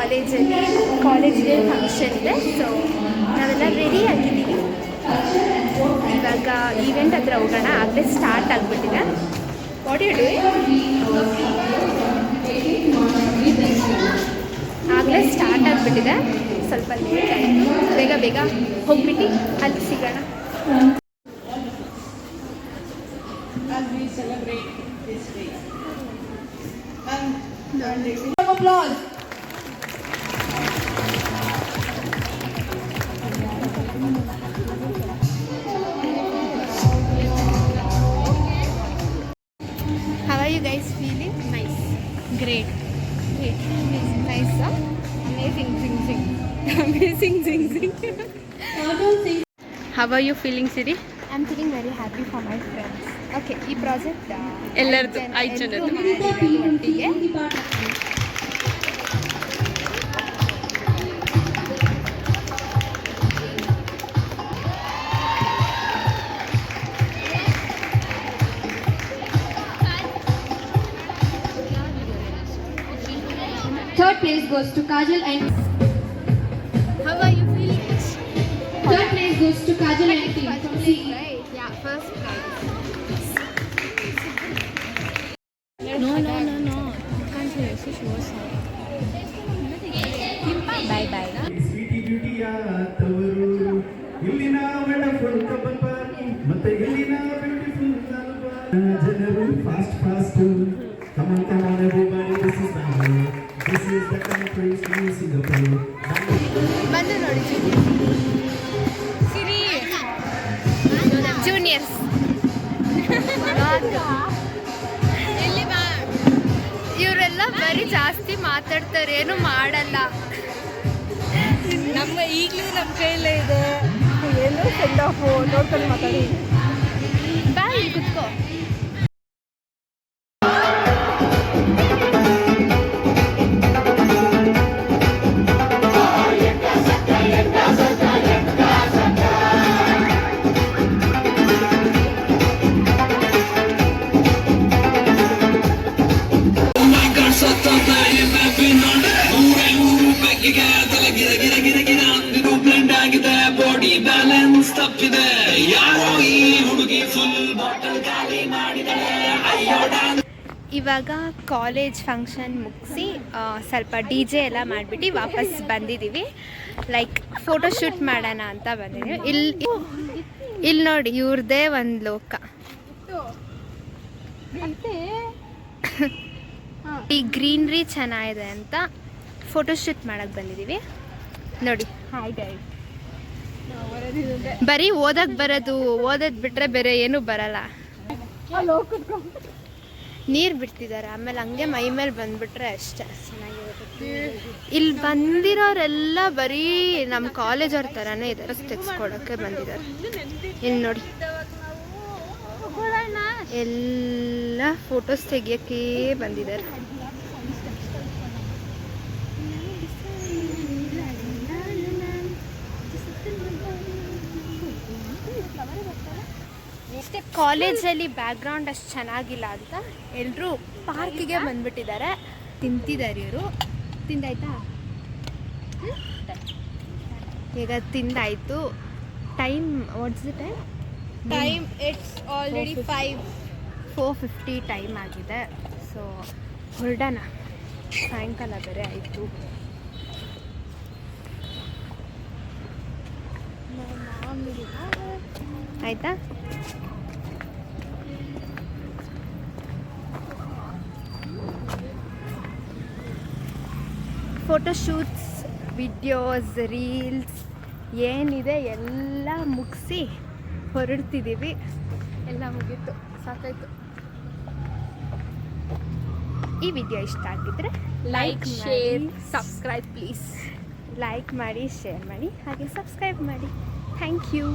College day function ಇದೆ. So ನಾವೆಲ್ಲ ready ಆಗಿದ್ದೀವಿ. ಇವಾಗ ಈವೆಂಟ್ ಹತ್ರ ಹೋಗೋಣ. ಆಗಲೇ ಸ್ಟಾರ್ಟ್ ಆಗಿಬಿಟ್ಟಿದೆ. What you doing? ಆಗಲೇ ಸ್ಟಾರ್ಟ್ ಆಗಿಬಿಟ್ಟಿದೆ. ಸ್ವಲ್ಪ ಲೇಟ್ ಆಯಿತು. ಬೇಗ ಬೇಗ ಹೋಗ್ಬಿಟ್ಟು ಅಲ್ಲಿ ಸಿಗೋಣ. How are you guys feeling? Nice. Great. Nice, huh? Amazing, zing. Amazing, zing. How are you feeling, Siri? I'm feeling very happy for my friends. Okay, ಈ ಪ್ರಾಜೆಕ್ಟ್ ಎಲ್ಲರದು 5 ಜನದ್ದು ಒಟ್ಟಿಗೆ. Third place goes to Kajal and. How are you feeling? Third place goes to Kajal and team from C. Right? Yeah, first prize. No. Can't you also show us how? Bye. Sweetie beauty ತವರು ಇಲ್ಲಿನ wonderful couple park ಮತ್ತೆ ಇಲ್ಲಿನ beautiful ಜನರು fast come on everybody, this is the country Singapore. ಬಂದು ನೋಡಿ ಸಿರಿ juniors. ಇವರೆಲ್ಲ ಬರೀ ಜಾಸ್ತಿ ಮಾತಾಡ್ತಾರೆ, ಏನು ಮಾಡಲ್ಲ. ಈಗಲೂ ನಮ್ಮ ಕೈಲೇ ಇದೆ. ಏನು ಸೆಂಡ್ ಆಫ್ ನೋಡ್ಕೊಂಡು ಮಾತಾಡಿ. ಬಾ ಇಲ್ಲಿ ಕುತ್ಕೋ. ಇವಾಗ ಕಾಲೇಜ್ ಫಂಕ್ಷನ್ ಮುಗಿಸಿ ಸ್ವಲ್ಪ ಡಿ ಜೆ ಎಲ್ಲ ಮಾಡಿಬಿಟ್ಟು ವಾಪಸ್ ಬಂದಿದ್ದೀವಿ. ಲೈಕ್ ಫೋಟೋ ಶೂಟ್ ಮಾಡೋಣ ಅಂತ ಬಂದಿದ್ದೀವಿ. ಇಲ್ಲಿ ನೋಡಿ, ಇವ್ರದ್ದೇ ಒಂದು ಲೋಕ. ಈ ಗ್ರೀನ್ರಿ ಚೆನ್ನಾಗಿದೆ ಅಂತ ಫೋಟೋ ಶೂಟ್ ಮಾಡೋಕ್ಕೆ ಬಂದಿದ್ದೀವಿ. ನೋಡಿ, ಬರೀ ಓದಕ್ಕೆ ಬರೋದು, ಓದೋದು ಬಿಟ್ಟರೆ ಬೇರೆ ಏನೂ ಬರಲ್ಲ. ನೀರು ಬಿಡ್ತಿದ್ದಾರೆ, ಆಮೇಲೆ ಹಂಗೆ ಮೈ ಮೇಲೆ ಬಂದುಬಿಟ್ರೆ ಅಷ್ಟೇ ಚೆನ್ನಾಗಿರುತ್ತೆ. ಇಲ್ಲಿ ಬಂದಿರೋರೆಲ್ಲ ಬರೀ ನಮ್ಮ ಕಾಲೇಜವ್ರ ಥರನೇ ಇದ್ದಾರೆ, ತೆಗೆಸ್ಕೊಡೋಕ್ಕೆ ಬಂದಿದ್ದಾರೆ. ಇಲ್ಲಿ ನೋಡಿ, ಎಲ್ಲ ಫೋಟೋಸ್ ತೆಗಿಯೋಕ್ಕೆ ಬಂದಿದ್ದಾರೆ. ಕಾಲೇಜಲ್ಲಿ ಬ್ಯಾಕ್ಗ್ರೌಂಡ್ ಅಷ್ಟು ಚೆನ್ನಾಗಿಲ್ಲ ಅಂತ ಎಲ್ಲರೂ ಪಾರ್ಕಿಗೆ ಬಂದ್ಬಿಟ್ಟಿದ್ದಾರೆ. ತಿಂತಿದ್ದಾರೆ ಇವರು. ತಿಂದಾಯ್ತಾ? ಈಗ ತಿಂದಾಯಿತು. Time what's the time? It's already 4:50 time ಆಗಿದೆ. ಸೊ ಹೊರಡೋಣ, ಸಾಯಂಕಾಲ ಬೇರೆ ಆಯಿತು. ಆಯಿತಾ? ಫೋಟೋಶೂಟ್ಸ್, ವಿಡಿಯೋಸ್, ರೀಲ್ಸ್ ಏನಿದೆ ಎಲ್ಲ ಮುಗಿಸಿ ಹೊರಡ್ತಿದ್ದೀವಿ. ಎಲ್ಲ ಮುಗೀತು, ಸಾಕಾಯಿತು. ಈ ವಿಡಿಯೋ ಇಷ್ಟ ಆಗಿದ್ರೆ like, share, subscribe please. Like ಮಾಡಿ, ಶೇರ್ ಮಾಡಿ, ಹಾಗೆ ಸಬ್ಸ್ಕ್ರೈಬ್ ಮಾಡಿ. Thank you.